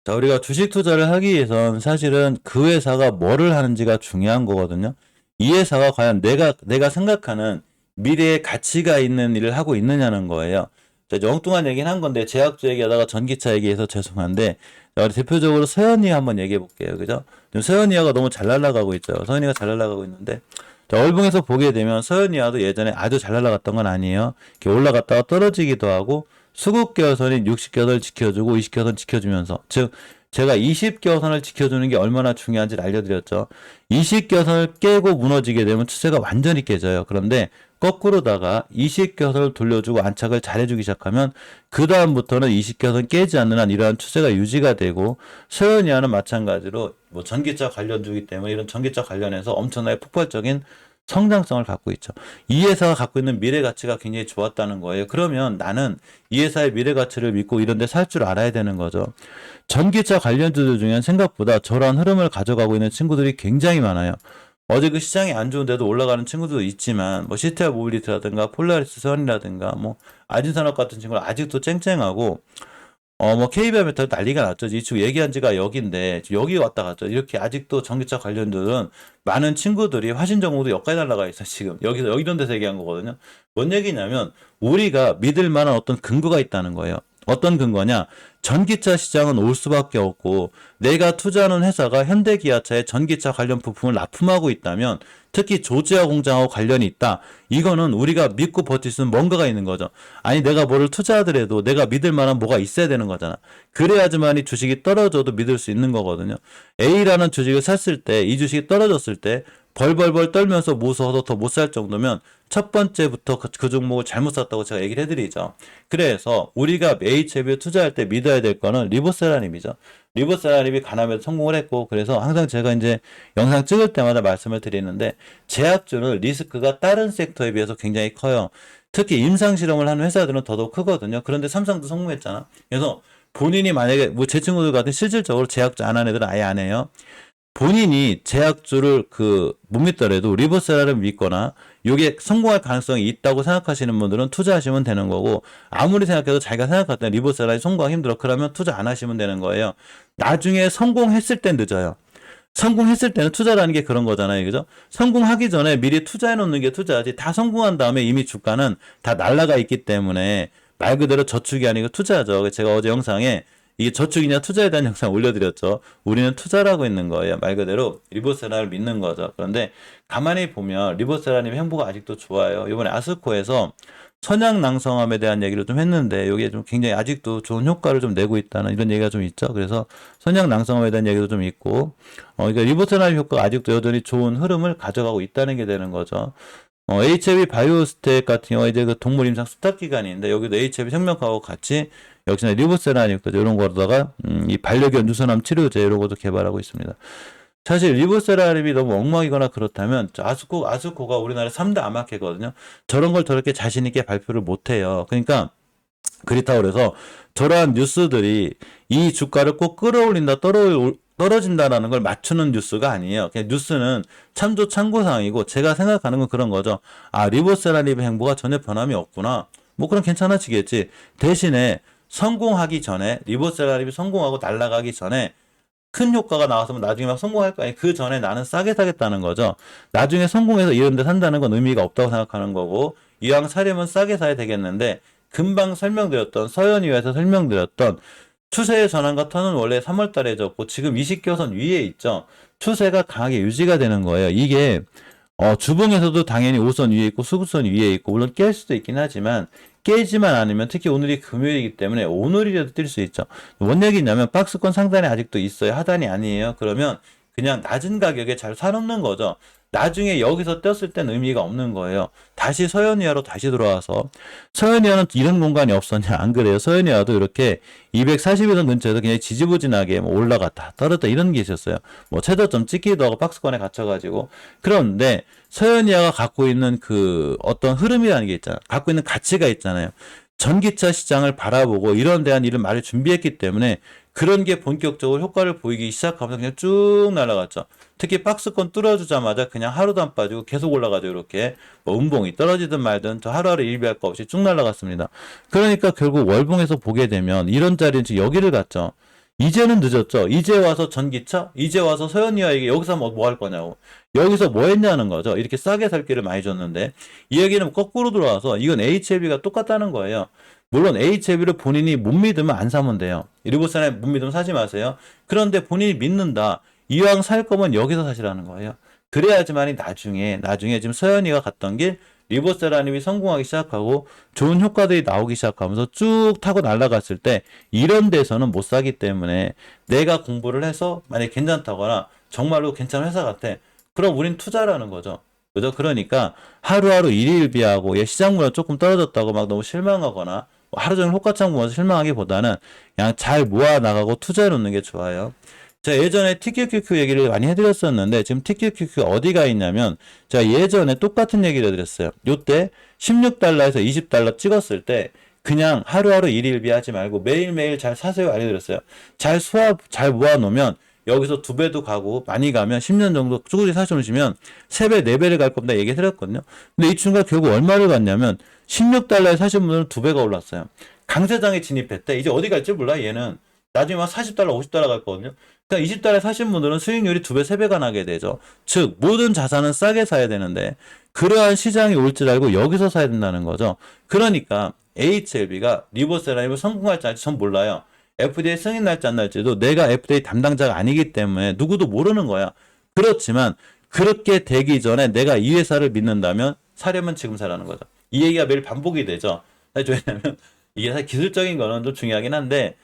자, 우리가 주식 투자를 하기 위해선 사실은 그 회사가 뭐를 하는지가 중요한 거거든요. 이 회사가 과연 내가 생각하는 미래의 가치가 있는 일을 하고 있느냐는 거예요. 자, 이제 엉뚱한 얘기는 한 건데, 제약주 얘기하다가 전기차 얘기해서 죄송한데, 자, 우리 대표적으로 서현이 한번 얘기해 볼게요. 그죠? 지금 서현이가 너무 잘 날아가고 있죠. 서현이가 잘 날아가고 있는데, 자, 얼봉에서 보게 되면 서현이와도 예전에 아주 잘 날아갔던 건 아니에요. 이렇게 올라갔다가 떨어지기도 하고, 수급겨선이 60겨선 지켜주고 20겨선 지켜주면서, 즉 제가 20겨선을 지켜주는 게 얼마나 중요한지를 알려드렸죠. 20겨선을 깨고 무너지게 되면 추세가 완전히 깨져요. 그런데 거꾸로다가 20겨선을 돌려주고 안착을 잘해주기 시작하면 그 다음부터는 20겨선 깨지 않는 한 이러한 추세가 유지가 되고, 서현이와는 마찬가지로 뭐 전기차 관련주기 때문에 이런 전기차 관련해서 엄청나게 폭발적인 성장성을 갖고 있죠. 이 회사가 갖고 있는 미래 가치가 굉장히 좋았다는 거예요. 그러면 나는 이 회사의 미래 가치를 믿고 이런 데 살 줄 알아야 되는 거죠. 전기차 관련주들 중엔 생각보다 저러한 흐름을 가져가고 있는 친구들이 굉장히 많아요. 어제 그 시장이 안 좋은데도 올라가는 친구도 있지만, 뭐 시테아 모빌리티라든가 폴라리스 선이라든가 뭐 아진산업 같은 친구는 아직도 쨍쨍하고, 뭐 KBR 메탈 난리가 났죠. 이 친구 얘기한 지가 여기인데 여기 왔다 갔죠. 이렇게 아직도 전기차 관련들은 많은 친구들이 화신정보도 여기까지 날라가 있어. 지금 여기서 여기 이런 데서 얘기한 거거든요. 뭔 얘기냐면 우리가 믿을 만한 어떤 근거가 있다는 거예요. 어떤 근거냐? 전기차 시장은 올 수밖에 없고, 내가 투자하는 회사가 현대기아차의 전기차 관련 부품을 납품하고 있다면, 특히 조지아 공장하고 관련이 있다. 이거는 우리가 믿고 버틸 수 있는 뭔가가 있는 거죠. 아니, 내가 뭐를 투자하더라도 내가 믿을 만한 뭐가 있어야 되는 거잖아. 그래야지만이 주식이 떨어져도 믿을 수 있는 거거든요. A라는 주식을 샀을 때, 이 주식이 떨어졌을 때 벌벌벌 떨면서 무서워서 더 못 살 정도면 첫 번째부터 그 종목을 잘못 샀다고 제가 얘기를 해드리죠. 그래서 우리가 HLB에 투자할 때 믿어야 될 거는 리보세라님이죠. 리보세라님이 가남에도 성공을 했고, 그래서 항상 제가 이제 영상 찍을 때마다 말씀을 드리는데, 제약주는 리스크가 다른 섹터에 비해서 굉장히 커요. 특히 임상실험을 하는 회사들은 더더욱 크거든요. 그런데 삼성도 성공했잖아. 그래서 본인이 만약에 뭐 제 친구들 같은 실질적으로 제약주 안 하는 애들은 아예 안 해요. 본인이 제약주를 못 믿더라도 리버세라를 믿거나 이게 성공할 가능성이 있다고 생각하시는 분들은 투자하시면 되는 거고, 아무리 생각해도 자기가 생각했던 리버세라이 성공하기 힘들어 그러면 투자 안 하시면 되는 거예요. 나중에 성공했을 땐 늦어요. 성공했을 때는 투자라는 게 그런 거잖아요. 그죠? 성공하기 전에 미리 투자해 놓는 게 투자지, 다 성공한 다음에 이미 주가는 다 날라가 있기 때문에 말 그대로 저축이 아니고 투자죠. 제가 어제 영상에 이게 저축이냐 투자에 대한 영상 올려드렸죠. 우리는 투자라고 있는 거예요. 말 그대로 리보세라를 믿는 거죠. 그런데 가만히 보면 리보세라님 행보가 아직도 좋아요. 이번에 아스코에서 선양낭성암에 대한 얘기를 좀 했는데, 이게 좀 굉장히 아직도 좋은 효과를 좀 내고 있다는 이런 얘기가 좀 있죠. 그래서 선양낭성암에 대한 얘기도 좀 있고, 그러니까 리보세라님 효과가 아직도 여전히 좋은 흐름을 가져가고 있다는 게 되는 거죠. HLB 바이오스텍 같은 경우에 이제 그 동물 임상 수탁 기관인데, 여기도 HLB 생명과하고 같이 역시나 리보세라니까 이런 거다가 이 반려견 유선암 치료제 이런 것도 개발하고 있습니다. 사실 리보세라립이 너무 엉망이거나 그렇다면 아스코가 우리나라 3대 암학회거든요. 저런 걸 저렇게 자신 있게 발표를 못 해요. 그러니까 그렇다고 그래서 저러한 뉴스들이 이 주가를 꼭 끌어올린다 떨어진다라는 걸 맞추는 뉴스가 아니에요. 그냥 뉴스는 참고사항이고, 제가 생각하는 건 그런 거죠. 아, 리보세라립의 행보가 전혀 변함이 없구나. 뭐 그럼 괜찮아지겠지. 대신에 성공하기 전에, 리보세라립이 성공하고 날아가기 전에 큰 효과가 나왔으면 나중에 막 성공할 거 아니에요. 그 전에 나는 싸게 사겠다는 거죠. 나중에 성공해서 이런 데 산다는 건 의미가 없다고 생각하는 거고, 이왕 사려면 싸게 사야 되겠는데, 금방 설명드렸던, 서현이에서 설명드렸던 추세의 전환과 턴은 원래 3월 달에 졌고 지금 20교선 위에 있죠. 추세가 강하게 유지가 되는 거예요. 이게 주봉에서도 당연히 5선 위에 있고 수급선 위에 있고, 물론 깰 수도 있긴 하지만 깨지만 않으면, 특히 오늘이 금요일이기 때문에 오늘이라도 뛸 수 있죠. 뭔 얘기냐면 박스권 상단에 아직도 있어요. 하단이 아니에요. 그러면 그냥 낮은 가격에 잘 사놓는 거죠. 나중에 여기서 떴을 땐 의미가 없는 거예요. 다시 서현이하로 다시 돌아와서, 서현이하는 이런 공간이 없었냐? 안 그래요. 서현이하도 이렇게 240원 근처에서 그냥 지지부진하게 뭐 올라갔다 떨어졌다 이런 게 있었어요. 뭐 최저점 찍기도 하고 박스권에 갇혀가지고. 그런데 서현이하가 갖고 있는 그 어떤 흐름이라는 게 있잖아요. 갖고 있는 가치가 있잖아요. 전기차 시장을 바라보고 이런 대한 일을 많이 준비했기 때문에 그런 게 본격적으로 효과를 보이기 시작하면서 그냥 쭉 날아갔죠. 특히 박스권 뚫어주자마자 그냥 하루도 안 빠지고 계속 올라가죠. 이렇게 뭐 음봉이 떨어지든 말든 저 하루하루 일비할 거 없이 쭉 날아갔습니다. 그러니까 결국 월봉에서 보게 되면 이런 자리는 지금 여기를 갔죠. 이제는 늦었죠. 이제 와서 전기차? 이제 와서 서현이와 이게 여기서 뭐 할 거냐고. 여기서 뭐 했냐는 거죠. 이렇게 싸게 살 길을 많이 줬는데 이 얘기는 거꾸로 돌아와서 이건 HLB가 똑같다는 거예요. 물론 HLB를 본인이 못 믿으면 안 사면 돼요. 리보선에 못 믿으면 사지 마세요. 그런데 본인이 믿는다. 이왕 살 거면 여기서 사시라는 거예요. 그래야지만이 나중에 지금 서현이가 갔던 길 리보세라님이 성공하기 시작하고 좋은 효과들이 나오기 시작하면서 쭉 타고 날아갔을 때 이런 데서는 못 사기 때문에 내가 공부를 해서 만약에 괜찮다거나 정말로 괜찮은 회사 같아. 그럼 우린 투자라는 거죠. 그죠? 그러니까 하루하루 일일비하고 시장물가 조금 떨어졌다고 막 너무 실망하거나 하루 종일 호가창 보면서 실망하기보다는 그냥 잘 모아 나가고 투자해 놓는 게 좋아요. 제가 예전에 TQQQ 얘기를 많이 해드렸었는데 지금 TQQQ 어디가 있냐면 제가 예전에 똑같은 얘기를 해드렸어요. 요때 16달러에서 20달러 찍었을 때 그냥 하루하루 일일비 하지 말고 매일매일 잘 사세요 알려드렸어요. 잘 모아놓으면 여기서 2배도 가고 많이 가면 10년 정도 꾸준히 사셔놓으시면 3배, 4배를 갈 겁니다. 얘기해드렸거든요. 근데 이 친구가 결국 얼마를 갔냐면 16달러에 사신 분들은 2배가 올랐어요. 강세장에 진입했대. 이제 어디 갈지 몰라 얘는. 나중에 막 40달러, 50달러 갈 거거든요. 그러니까 20달러에 사신 분들은 수익률이 2배, 3배가 나게 되죠. 즉 모든 자산은 싸게 사야 되는데 그러한 시장이 올 줄 알고 여기서 사야 된다는 거죠. 그러니까 HLB가 리보세라임을 성공할지 아닐지 전 몰라요. FDA 승인 날지 안 날지도 내가 FDA 담당자가 아니기 때문에 누구도 모르는 거야. 그렇지만 그렇게 되기 전에 내가 이 회사를 믿는다면 사려면 지금 사라는 거죠. 이 얘기가 매일 반복이 되죠. 왜냐면 이게 사실 기술적인 거는 좀 중요하긴 한데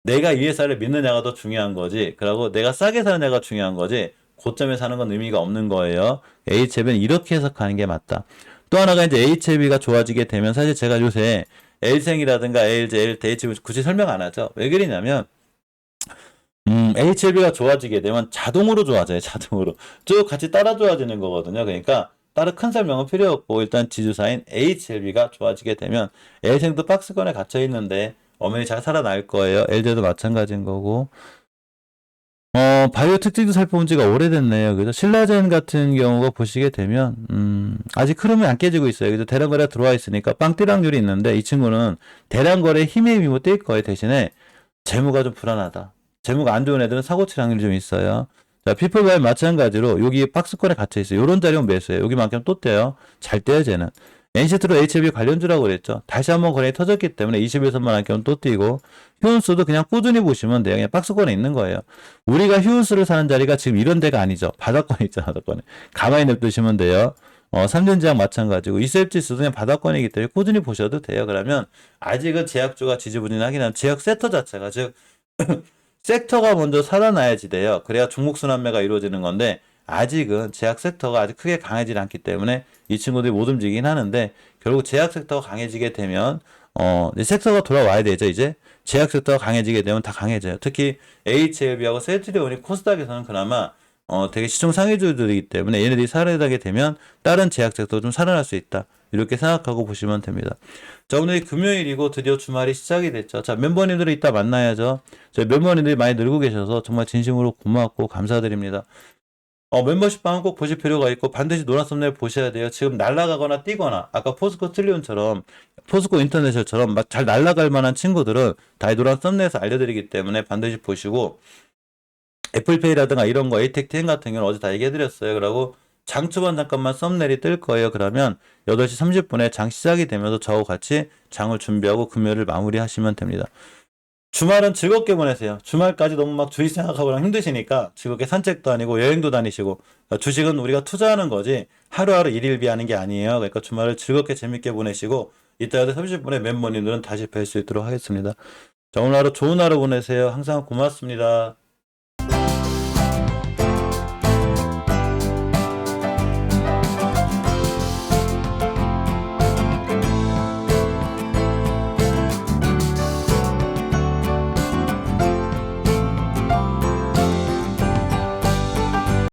내가 이 회사를 믿느냐가 더 중요한 거지. 그리고 내가 싸게 사느냐가 중요한 거지. 고점에 사는 건 의미가 없는 거예요. HLB는 이렇게 해석하는 게 맞다. 또 하나가 이제 HLB가 좋아지게 되면 사실 제가 요새 L생이라든가 LG, LT, HLB 굳이 설명 안 하죠. 왜 그러냐면 HLB가 좋아지게 되면 자동으로 좋아져요. 자동으로. 쭉 같이 따라 좋아지는 거거든요. 그러니까 따로 큰 설명은 필요 없고 일단 지주사인 HLB가 좋아지게 되면 L생도 박스권에 갇혀 있는데 엄연히 잘 살아날 거예요. LG도 마찬가지인 거고. 바이오 특징도 살펴본 지가 오래됐네요. 그래서 신라젠 같은 경우가 보시게 되면, 아직 흐름이 안 깨지고 있어요. 그래서 대량 거래 들어와 있으니까 빵띠락률이 있는데 이 친구는 대량 거래 힘에 힘입어 뛸 거예요. 대신에 재무가 좀 불안하다. 재무가 안 좋은 애들은 사고칠 확률이 좀 있어요. 자, 피플바이 마찬가지로 여기 박스권에 gat혀 있어요. 요런 자리면 매수해요. 여기만큼 또 떼요. 잘 떼요, 쟤는. NC트로 HLB 관련주라고 그랬죠. 다시 한번 거래가 터졌기 때문에 21선만 한 경우 또 뛰고 휴운수도 그냥 꾸준히 보시면 돼요. 그냥 박스권에 있는 거예요. 우리가 휴운수를 사는 자리가 지금 이런 데가 아니죠. 바닥권에 있잖아. 바닥권에. 가만히 냅두시면 돼요. 삼전지랑 마찬가지고 이셉지수도 그냥 바닥권이기 때문에 꾸준히 보셔도 돼요. 그러면 아직은 제약주가 지지부진하긴 한 제약 섹터 자체가 즉 섹터가 먼저 살아나야지 돼요. 그래야 종목 순환매가 이루어지는 건데 아직은 제약 섹터가 아직 크게 강해지지 않기 때문에 이 친구들이 못 움직이긴 하는데 결국 제약 섹터가 강해지게 되면 이제 섹터가 돌아와야 되죠. 이제 제약 섹터가 강해지게 되면 다 강해져요. 특히 HLB하고 셀트리온이 코스닥에서는 그나마 되게 시총 상위주들이기 때문에 얘네들이 살아나게 되면 다른 제약 섹터도 좀 살아날 수 있다. 이렇게 생각하고 보시면 됩니다. 자, 오늘이 금요일이고 드디어 주말이 시작이 됐죠. 자, 멤버님들은 이따 만나야죠. 저희 멤버님들이 많이 늘고 계셔서 정말 진심으로 고맙고 감사드립니다. 멤버십 방은 꼭 보실 필요가 있고 반드시 노란 썸네일 보셔야 돼요. 지금 날아가거나 뛰거나 아까 포스코 트리온처럼 포스코 인터내셔널처럼 막 잘 날아갈 만한 친구들은 다 이 노란 썸네일에서 알려드리기 때문에 반드시 보시고 애플페이라든가 이런 거 에이텍10 같은 경우는 어제 다 얘기해드렸어요. 그러고 장 초반 잠깐만 썸네일이 뜰 거예요. 그러면 8시 30분에 장 시작이 되면서 저하고 같이 장을 준비하고 금요일을 마무리하시면 됩니다. 주말은 즐겁게 보내세요. 주말까지 너무 막 주식 생각하고 힘드시니까 즐겁게 산책도 다니고 여행도 다니시고 주식은 우리가 투자하는 거지 하루하루 일일비 하는 게 아니에요. 그러니까 주말을 즐겁게 재밌게 보내시고 이따 8시 30분에 멤버님들은 다시 뵐 수 있도록 하겠습니다. 자, 오늘 하루 좋은 하루 보내세요. 항상 고맙습니다.